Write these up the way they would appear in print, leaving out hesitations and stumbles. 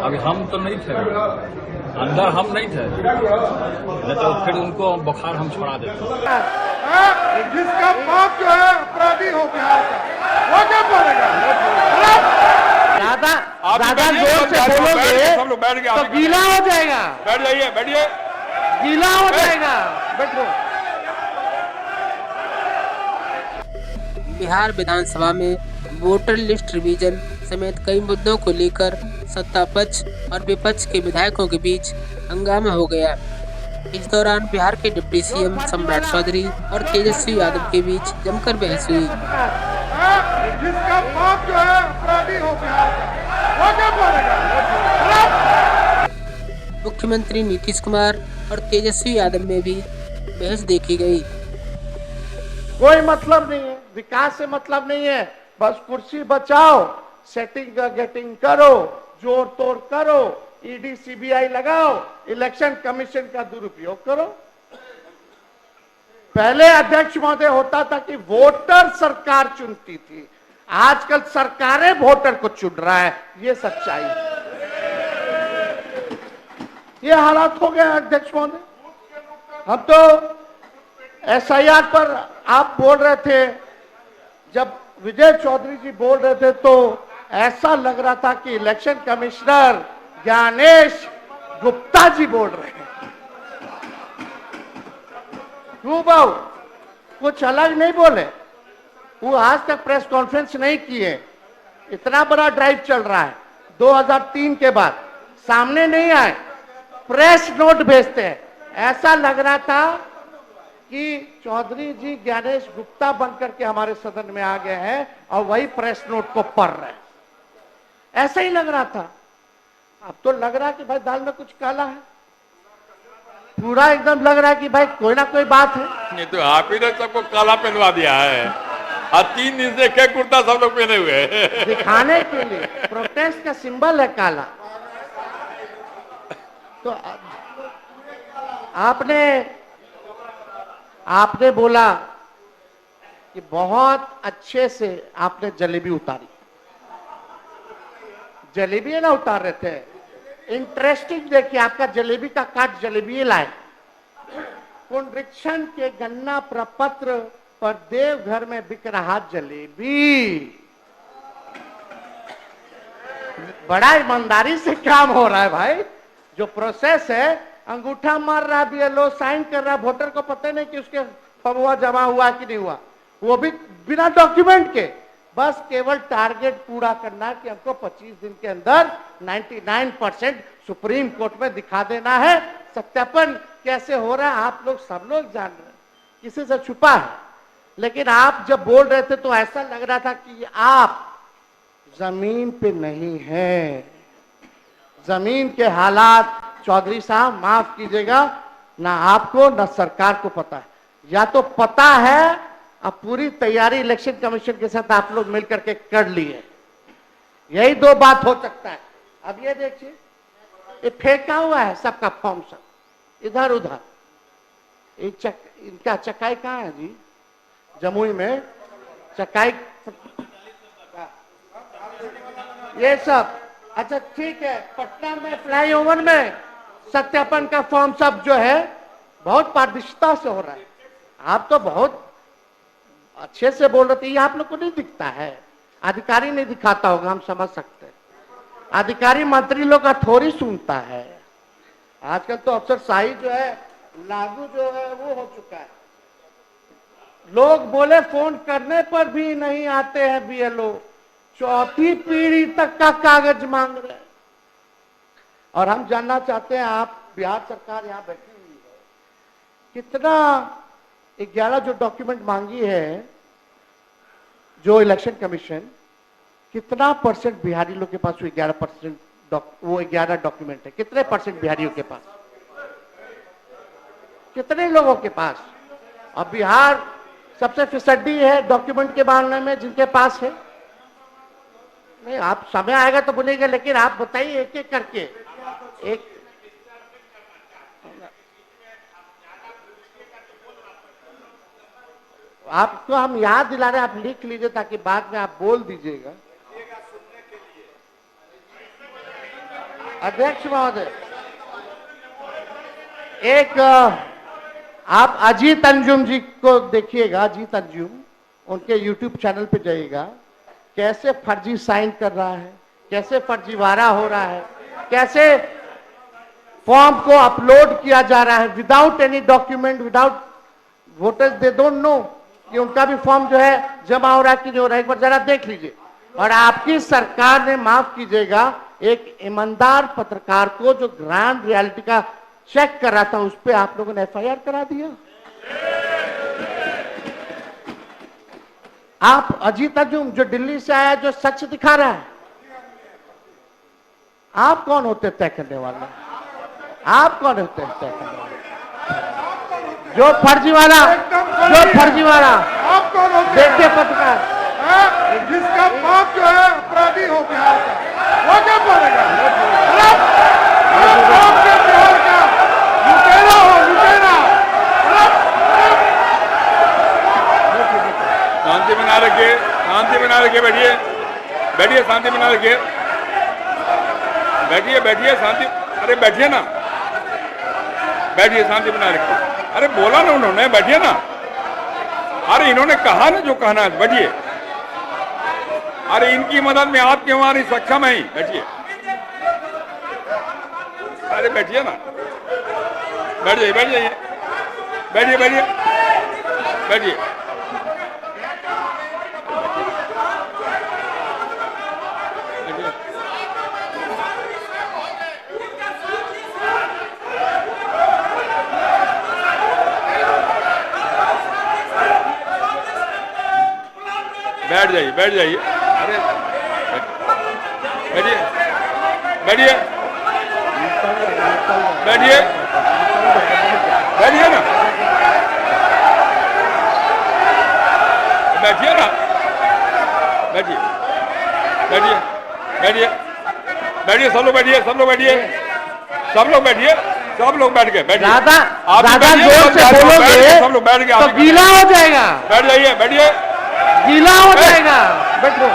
अभी हम तो नहीं थे, अंदर हम नहीं थे, नहीं तो फिर उनको बुखार हम छोड़ा देते। जिसका बाप जो है अपराधी हो बिहार का, वो क्या बोलेगा? ज्यादा जोर से बोलोगे तो गीला हो जाएगा। बैठ जाइए, बैठिए, गीला हो जाएगा। बैठो। बिहार विधानसभा में वोटर लिस्ट रिवीजन समेत कई मुद्दों को लेकर सत्ता पक्ष और विपक्ष के विधायकों के बीच हंगामा हो गया। इस दौरान बिहार के डिप्टी सीएम सम्राट चौधरी और तेजस्वी यादव के बीच जमकर बहस हुई। जिसका बाप जो है अपराधी हो बिहार का, वो क्या बोलेगा? मुख्यमंत्री नीतीश कुमार और तेजस्वी यादव में भी बहस देखी गई। कोई मतलब नहीं है, विकास से मतलब नहीं है, बस कुर्सी बचाओ, सेटिंग गेटिंग करो, जोड़ तोड़ करो, ईडी सीबीआई लगाओ, इलेक्शन कमीशन का दुरुपयोग करो। पहले अध्यक्ष महोदय होता था कि वोटर सरकार चुनती थी, आजकल सरकारें वोटर को चुन रहा है, ये सच्चाई है। ये हालात हो गया अध्यक्ष महोदय। हम तो एसआईआर पर आप बोल रहे थे, जब विजय चौधरी जी बोल रहे थे तो ऐसा लग रहा था कि इलेक्शन कमिश्नर ज्ञानेश गुप्ता जी बोल रहे हैं। क्यों बाबू, कुछ अलग नहीं बोले? वो आज तक प्रेस कॉन्फ्रेंस नहीं किए। इतना बड़ा ड्राइव चल रहा है 2003 के बाद, सामने नहीं आए, प्रेस नोट भेजते हैं। ऐसा लग रहा था कि चौधरी जी ज्ञानेश गुप्ता बनकर के हमारे सदन में आ गए हैं और वही प्रेस नोट को पढ़ रहे हैं, ऐसा ही लग रहा था। अब तो लग रहा है कि भाई दाल में कुछ काला है, पूरा एकदम लग रहा है कि भाई कोई ना कोई बात है। नहीं तो आप ही ने सबको काला पहनवा दिया है, और 3 दिन से क्या कुर्ता सब लोग पहने हुए हैं दिखाने के लिए, प्रोटेस्ट का सिंबल है काला। तो आपने बोला कि बहुत अच्छे से आपने जलेबी उतारी, जलेबी ना उतार रहे थे, इंटरेस्टिंग देखिए, आपका जलेबी का काट जलेबी लाए। पुनरीक्षण के गन्ना प्रपत्र पर देवघर में बिक रहा जलेबी, बड़ा ईमानदारी से काम हो रहा है भाई। जो प्रोसेस है, अंगूठा मार रहा है बीएलओ, साइन कर रहा है, वोटर को पता नहीं कि उसके फगुआ जमा हुआ कि नहीं हुआ, वो भी बिना डॉक्यूमेंट के। बस केवल टारगेट पूरा करना कि हमको 25 दिन के अंदर 99% सुप्रीम कोर्ट में दिखा देना है। सत्यापन कैसे हो रहा है आप लोग सब लोग जान रहे हैं, किसी से छुपा है। लेकिन आप जब बोल रहे थे तो ऐसा लग रहा था कि आप जमीन पे नहीं है। जमीन के हालात चौधरी साहब माफ कीजिएगा, ना आपको ना सरकार को पता है, या तो पता है अब पूरी तैयारी इलेक्शन कमीशन के साथ आप लोग मिलकर के कर लिए, यही दो बात हो सकता है। अब ये देखिए, ये फेंका हुआ है सबका फॉर्म, सब इधर उधर। इनका चकाई कहाँ है जी? जमुई में चकाई, ये सब। अच्छा ठीक है, पटना में फ्लाईओवर में सत्यापन का फॉर्म सब जो है बहुत पारदर्शिता से हो रहा है। आप तो बहुत अच्छे से बोल रहे थे, ये आप लोग को नहीं दिखता है, अधिकारी नहीं दिखाता होगा, हम समझ सकते हैं। अधिकारी मंत्री लोग का थोड़ी सुनता है। आजकल तो अफसरशाही जो है, लागू जो है वो हो चुका है। लोग बोले फोन करने पर भी नहीं आते हैं बीएलओ, 4थी पीढ़ी तक का कागज मांग रहे हैं। और हम जानना चाहते हैं, आप बिहार सरकार यहाँ बैठी हुई है, कितना 11 जो डॉक्यूमेंट मांगी है जो इलेक्शन कमीशन, कितना परसेंट बिहारी लोग के पास वो 11% वो 11 डॉक्यूमेंट है? कितने परसेंट बिहारियों के पास, कितने लोगों के पास? अब बिहार सबसे फिसड्डी है डॉक्यूमेंट के मामले में, जिनके पास है। नहीं, आप समय आएगा तो बोलेंगे, लेकिन आप बताइए एक एक करके। एक आपको हम याद दिला रहे हैं, आप लिख लीजिए ताकि बाद में आप बोल दीजिएगा। अध्यक्ष महोदय, एक आप अजीत अंजुम जी को देखिएगा, अजीत अंजुम, उनके YouTube चैनल पे जाइएगा, कैसे फर्जी साइन कर रहा है, कैसे फर्जीवाड़ा हो रहा है, कैसे फॉर्म को अपलोड किया जा रहा है without any document, without voters, they don't know कि उनका भी फॉर्म जो है जमा हो रहा है कि नहीं हो रहा है, एक बार जरा देख लीजिए। और आपकी सरकार ने, माफ कीजिएगा, एक ईमानदार पत्रकार को जो ग्राउंड रियलिटी का चेक कर रहा था, उस पर आप लोगों ने FIR करा दिया। आप अजीत अंजुम जो दिल्ली से आया, जो सच दिखा रहा है, आप कौन होते तय करने वाले? आप कौन होते हैं तय करने वाले? जो फर्जीवाड़ा आप कौन होते हैं? देखिए पत्रकार, जिसका बाप जो है अपराधी हो बिहार का, वो क्या बोलेगा? बाप के बिहार का लुटेरा हो, लुटेरा। शांति बना रखिए, शांति बना रखिए, बैठिए बैठिए, शांति बना रखिए, बैठिए बैठिए, शांति, अरे बैठिए ना, बैठिए, शांति बना रखिए। अरे बोला ना उन्होंने, बैठिए ना। अरे इन्होंने कहा ना जो कहना है, बैठिए। अरे इनकी मदद में आप क्यों आ रही, सक्षम है, बैठिए। अरे बैठिए ना, बैठ जाइए, बैठ जाइए, बैठिए बैठिए बैठिए। बैठ जाइए, बैठ जाइए, अरे बैठिए बैठिए बैठिए बैठिए ना, बैठिए ना, बैठिए बैठिए बैठिए बैठिए, सब लोग बैठिए, सब लोग बैठिए, सब लोग बैठिए, सब लोग बैठ गए, बैठिए। ज्यादा जोर से बोलोगे सब लोग बैठ गए, तो गीला हो जाएगा। बैठ जाइए, बैठिए, गीला हो जाएगा, बैठो।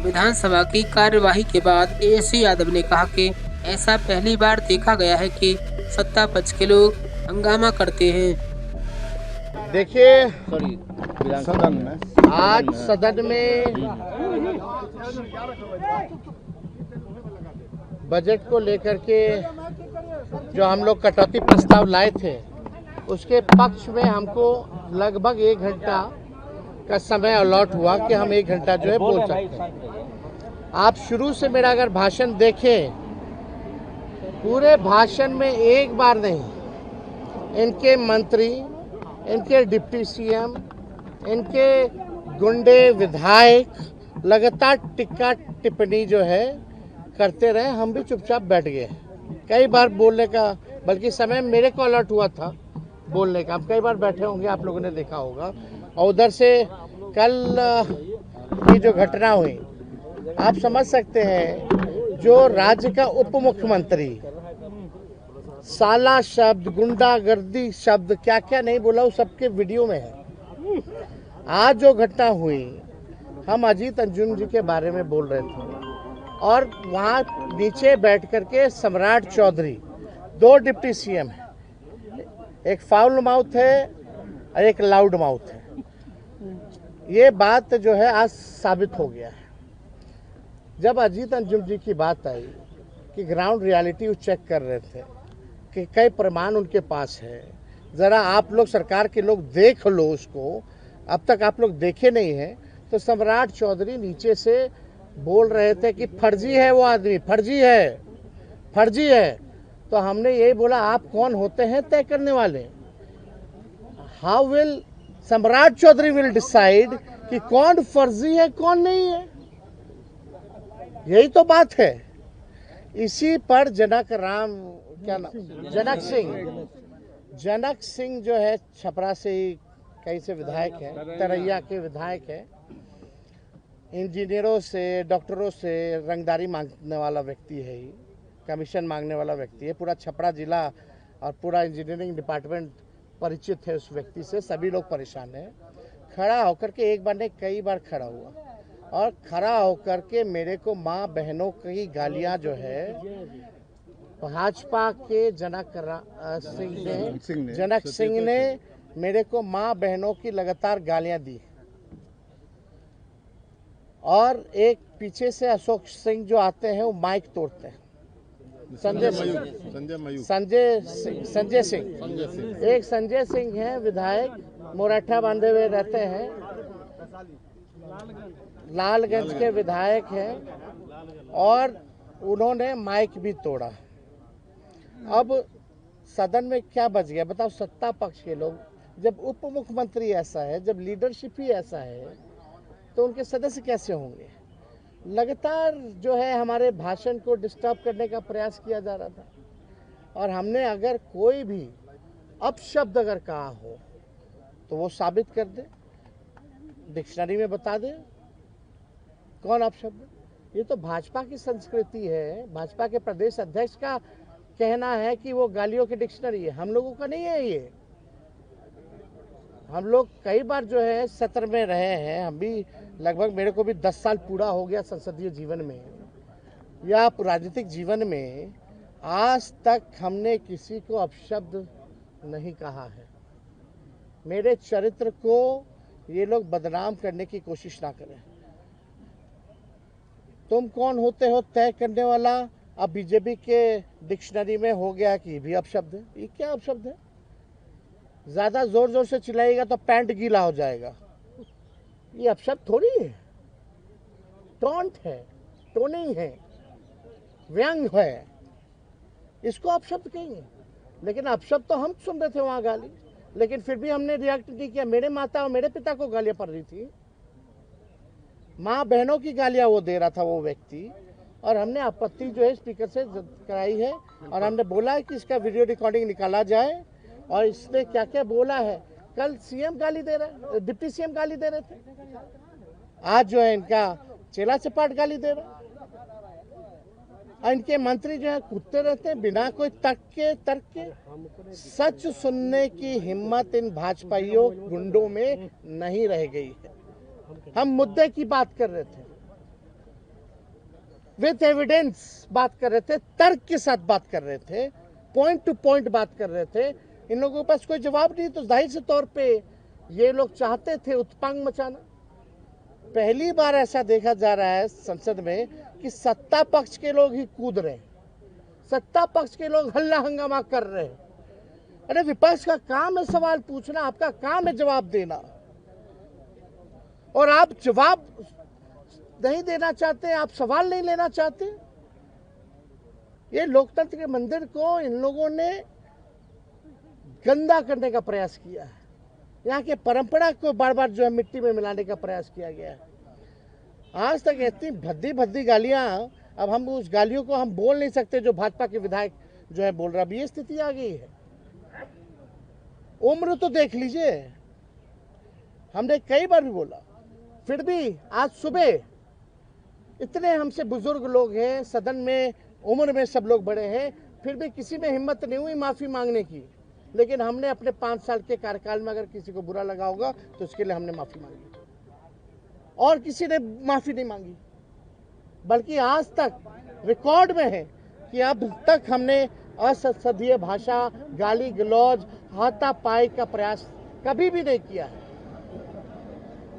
विधानसभा की कार्यवाही के बाद तेजस्वी यादव ने कहा कि ऐसा पहली बार देखा गया है कि सत्ता पक्ष के लोग हंगामा करते हैं। देखिए, सदन में आज सदन में बजट को लेकर के जो हम लोग कटौती प्रस्ताव लाए थे, उसके पक्ष में हमको लगभग 1 घंटा का समय अलॉट हुआ कि हम 1 घंटा जो है बोल सकते हैं। आप शुरू से मेरा अगर भाषण देखें, पूरे भाषण में एक बार नहीं, इनके मंत्री, इनके डिप्टी CM, इनके गुंडे विधायक लगातार टिक्का टिप्पणी जो है करते रहे, हम भी चुपचाप बैठ गए। कई बार बोलने का बल्कि समय मेरे को अलर्ट हुआ था बोलने का, आप कई बार बैठे होंगे, आप लोगों ने देखा होगा। और उधर से कल की जो घटना हुई, आप समझ सकते हैं, जो राज्य का उप मुख्यमंत्री साला शब्द, गुंडागर्दी शब्द, क्या क्या नहीं बोला, वो सबके वीडियो में है। आज जो घटना हुई, हम अजीत अंजुम जी के बारे में बोल रहे थे और वहाँ नीचे बैठ करके सम्राट चौधरी, 2 डिप्टी CM है, एक फाउल माउथ है और एक लाउड माउथ है। ये बात जो है आज साबित हो गया है। जब अजीत अंजुम जी की बात आई कि ग्राउंड रियलिटी वो चेक कर रहे थे कि कई प्रमाण उनके पास है, ज़रा आप लोग सरकार के लोग देख लो उसको, अब तक आप लोग देखे नहीं हैं, तो सम्राट चौधरी नीचे से बोल रहे थे कि फर्जी है वो आदमी, फर्जी है, फर्जी है। तो हमने यही बोला, आप कौन होते हैं तय करने वाले? हाउ विल सम्राट चौधरी विल डिसाइड कि कौन फर्जी है कौन नहीं है? यही तो बात है। इसी पर जनक राम, क्या नाम, जनक सिंह जो है, छपरा से ही कहीं से विधायक है, तरैया के विधायक है, इंजीनियरों से, डॉक्टरों से रंगदारी मांगने वाला व्यक्ति है, ही कमीशन मांगने वाला व्यक्ति है। पूरा छपरा जिला और पूरा इंजीनियरिंग डिपार्टमेंट परिचित है उस व्यक्ति से, सभी लोग परेशान हैं। खड़ा होकर के एक बार नहीं कई बार खड़ा हुआ और खड़ा होकर के मेरे को माँ बहनों की गालियां जो है भाजपा के जनक सिंह ने मेरे को माँ बहनों की लगातार गालियां दी। और एक पीछे से अशोक सिंह जो आते हैं वो माइक तोड़ते हैं। संजय सिंह एक संजय सिंह है विधायक, मुरैठा बांधे हुए रहते हैं, लालगंज के विधायक हैं और उन्होंने माइक भी तोड़ा। अब सदन में क्या बच गया बताओ? सत्ता पक्ष के लोग, जब उप मुख्यमंत्री ऐसा है, जब लीडरशिप ही ऐसा है, तो उनके सदस्य कैसे होंगे? लगातार जो है हमारे भाषण को डिस्टर्ब करने का प्रयास किया जा रहा था। और हमने अगर कोई भी अपशब्द अगर कहा हो तो वो साबित कर दे, डिक्शनरी में बता दे कौन अपशब्द। ये तो भाजपा की संस्कृति है, भाजपा के प्रदेश अध्यक्ष का कहना है कि वो गालियों की डिक्शनरी है, हम लोगों का नहीं है ये। हम लोग कई बार जो है सत्र में रहे हैं, हम भी लगभग, मेरे को भी 10 साल पूरा हो गया संसदीय जीवन में या राजनीतिक जीवन में। आज तक हमने किसी को अपशब्द नहीं कहा है। मेरे चरित्र को ये लोग बदनाम करने की कोशिश ना करें। तुम कौन होते हो तय करने वाला? अब बीजेपी के डिक्शनरी में हो गया कि भी अपशब्द है। ये क्या अपशब्द है? ज्यादा जोर जोर से चिल्लाएगा तो पैंट गीला हो जाएगा। ये अपशब्द थोड़ी है, टॉन्ट है, टोनिंग है, व्यंग है, इसको अपशब्द कहेंगे। लेकिन अपशब्द तो हम सुन रहे थे वहां गाली, लेकिन फिर भी हमने रिएक्ट नहीं किया। मेरे माता और मेरे पिता को गालियां पड़ रही थी, माँ बहनों की गालियां वो दे रहा था वो व्यक्ति, और हमने आपत्ति जो है स्पीकर से कराई है और हमने बोला है कि इसका वीडियो रिकॉर्डिंग निकाला जाए और इसने क्या क्या बोला है। कल सीएम गाली दे रहा, डिप्टी सीएम गाली दे रहे थे, आज जो है इनका चेला चपाट गाली दे रहा। और इनके मंत्री जो है कूदते रहते हैं बिना कोई तर्क के। सच सुनने की हिम्मत इन भाजपाइयों गुंडों में नहीं रह गई है। हम मुद्दे की बात कर रहे थे, विथ एविडेंस बात कर रहे थे, तर्क के साथ बात कर रहे थे, पॉइंट टू पॉइंट बात कर रहे थे। इन लोगों के पास कोई जवाब नहीं, तो जाहिर से तौर पे ये लोग चाहते थे उत्पांग मचाना। पहली बार ऐसा देखा जा रहा है संसद में कि सत्ता पक्ष के लोग ही कूद रहे हैं, सत्ता पक्ष के लोग हल्ला हंगामा कर रहे हैं। अरे विपक्ष का काम है सवाल पूछना, आपका काम है जवाब देना, और आप जवाब नहीं देना चाहते, आप सवाल नहीं लेना चाहते। ये लोकतंत्र के मंदिर को इन लोगों ने गंदा करने का प्रयास किया है। यहाँ के परंपरा को बार बार जो है मिट्टी में मिलाने का प्रयास किया गया है। आज तक इतनी भद्दी भद्दी गालियां, अब हम उस गालियों को हम बोल नहीं सकते जो भाजपा के विधायक जो है बोल रहा। अब ये स्थिति आ गई है। उम्र तो देख लीजिए, हमने कई बार भी बोला, फिर भी आज सुबह इतने हमसे बुजुर्ग लोग हैं सदन में, उम्र में सब लोग बड़े हैं, फिर भी किसी में हिम्मत नहीं हुई माफी मांगने की। लेकिन हमने अपने 5 साल के कार्यकाल में अगर किसी को बुरा लगा होगा तो उसके लिए हमने माफी मांगी, और किसी ने माफी नहीं मांगी। बल्कि आज तक रिकॉर्ड में है कि अब तक हमने असंसदीय भाषा, गाली गलौज, हाथापाई का प्रयास कभी भी नहीं किया है।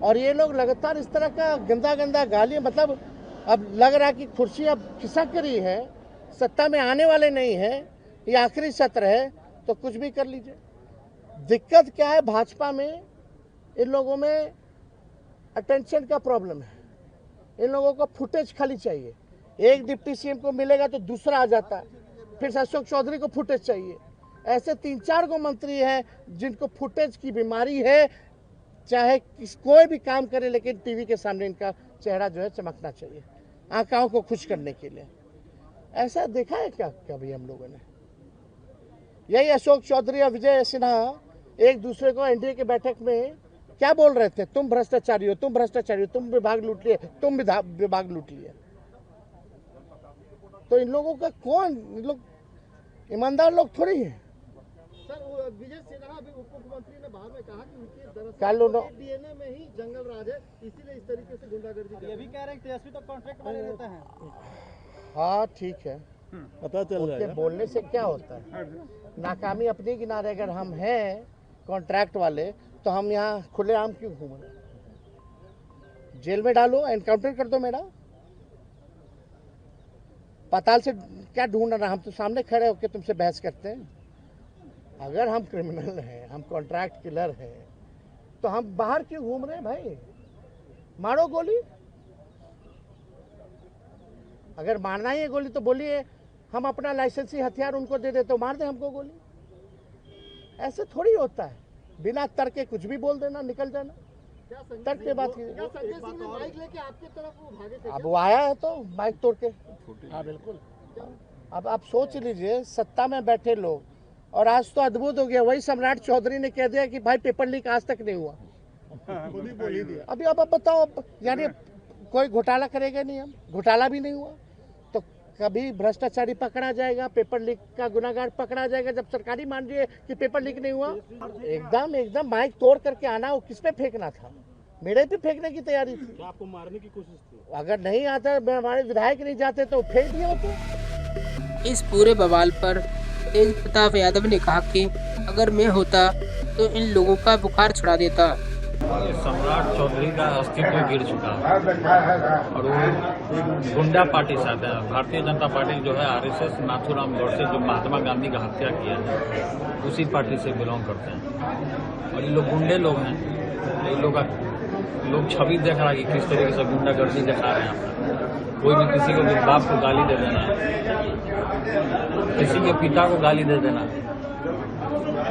और ये लोग लगातार इस तरह का गंदा गंदा गाली, मतलब अब लग रहा है कि कुर्सी अब खिसक रही है, सत्ता में आने वाले नहीं है, ये आखिरी सत्र है तो कुछ भी कर लीजिए। दिक्कत क्या है भाजपा में? इन लोगों में अटेंशन का प्रॉब्लम है। इन लोगों को फुटेज खाली चाहिए। एक डिप्टी सीएम को मिलेगा तो दूसरा आ जाता है, फिर अशोक चौधरी को फुटेज चाहिए। ऐसे 3-4 गो मंत्री हैं जिनको फुटेज की बीमारी है। चाहे कोई भी काम करे लेकिन टीवी के सामने इनका चेहरा जो है चमकना चाहिए, आंखों को खुश करने के लिए। ऐसा देखा है क्या कभी हम लोगों ने? यही अशोक चौधरी और विजय सिन्हा एक दूसरे को एनडीए के बैठक में क्या बोल रहे थे? तुम भ्रष्टाचारी हो, तुम भ्रष्टाचारी हो, तुम विभाग लूट लिए, तुम विभाग लूट लिए। तो इन लोगों का कौन, इन लोग ईमानदार लोग थोड़ी है। सर विजय सिन्हा अभी उप मुख्यमंत्री ने बाद में कहा कि उनके कल दरअसल डीएनए में ही जंगल राज है, इसीलिए इस तरीके से गुंडागर्दी कर ये भी कह रहे हैं तेजस्वी तो कॉन्ट्रैक्ट वाले रहते हैं। हाँ ठीक है, पता चल उनके बोलने से क्या होता है। नाकामी अपने किनारे अगर हम हैं कॉन्ट्रैक्ट वाले तो हम यहाँ खुलेआम क्यों घूम रहे हैं? जेल में डालो, एनकाउंटर कर दो मेरा। पाताल से क्या ढूंढ रहा, हम तो सामने खड़े होकर तुमसे बहस करते हैं। अगर हम क्रिमिनल हैं, हम कॉन्ट्रैक्ट किलर हैं, तो हम बाहर क्यों घूम रहे हैं भाई? मारो गोली, अगर मारना ही है गोली तो बोलिए, हम अपना लाइसेंसी हथियार उनको दे दे तो मार दे हमको गोली। ऐसे थोड़ी होता है, बिना तर्क के कुछ भी बोल देना, निकल जाना। तर्क पे बात कीजिए। क्या संजय सिंह ने बाइक लेके आपकी तरफ वो भागे थे? अब वो आया है तो बाइक तोड़ के, हाँ बिल्कुल। अब आप सोच लीजिए, सत्ता में बैठे लोग, और आज तो अद्भुत हो गया, वही सम्राट चौधरी ने कह दिया कि भाई पेपर लीक आज तक नहीं हुआ। बोल ही दिया। अभी अब आप बताओ, यानी कोई घोटाला करेगा नहीं, हम घोटाला भी नहीं हुआ तो कभी भ्रष्टाचारी पकड़ा जाएगा, पेपर लीक का गुनाहगार पकड़ा जाएगा जब सरकारी मान रही है कि पेपर लीक नहीं हुआ। एकदम माइक तोड़ करके आना, वो किस पे फेंकना था? मेरे पे फेंकने की तैयारी थी। आपको मारने की कोशिश थी? अगर नहीं आता, हमारे विधायक नहीं जाते तो फेंक दिए होते। इस पूरे बवाल पर तेज प्रताप यादव ने कहा कि अगर मैं होता तो इन लोगों का बुखार छुड़ा देता। ये सम्राट चौधरी का अस्तित्व गिर चुका है और वो गुंडा पार्टी से आता है। भारतीय जनता पार्टी जो है आरएसएस, नाथूराम गोडसे जो महात्मा गांधी का हत्या किया है, उसी पार्टी से बिलोंग करते हैं। और ये लोग गुंडे लोग हैं। ये लोग छवि देख रहा है कि किस तरीके से गुंडागर्दी दिखा रहे हैं। कोई भी किसी को भी बाप को गाली दे देना, किसी के पिता को गाली दे देना।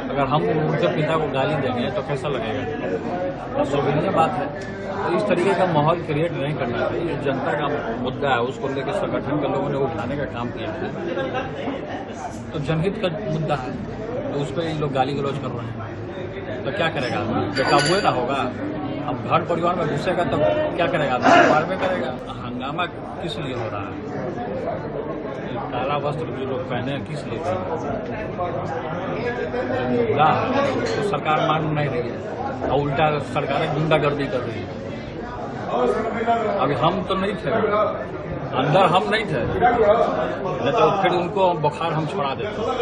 अगर हम उनके पिता को गाली देंगे तो कैसा लगेगा? शोभनीय बात है। तो इस तरीके का माहौल क्रिएट नहीं करना चाहिए। ये जनता का मुद्दा है, उसको लेकर संगठन के लोगों ने उठाने का काम किया है। तो जनहित का मुद्दा है, तो उस पर ये लोग गाली गलौज कर रहे हैं। तो क्या करेगा? बेकाबू ना होगा। अब घर परिवार में घुसेगा तो क्या करेगा? परिवार में करेगा। हंगामा किस लिए हो रहा है? काला वस्त्र जो लोग पहने हैं किस लिए? तो सरकार मान नहीं रही है और उल्टा सरकार गुंडागर्दी कर रही है। अभी हम तो नहीं थे, अंदर हम नहीं थे, नहीं तो फिर उनको बुखार हम छोड़ा देते।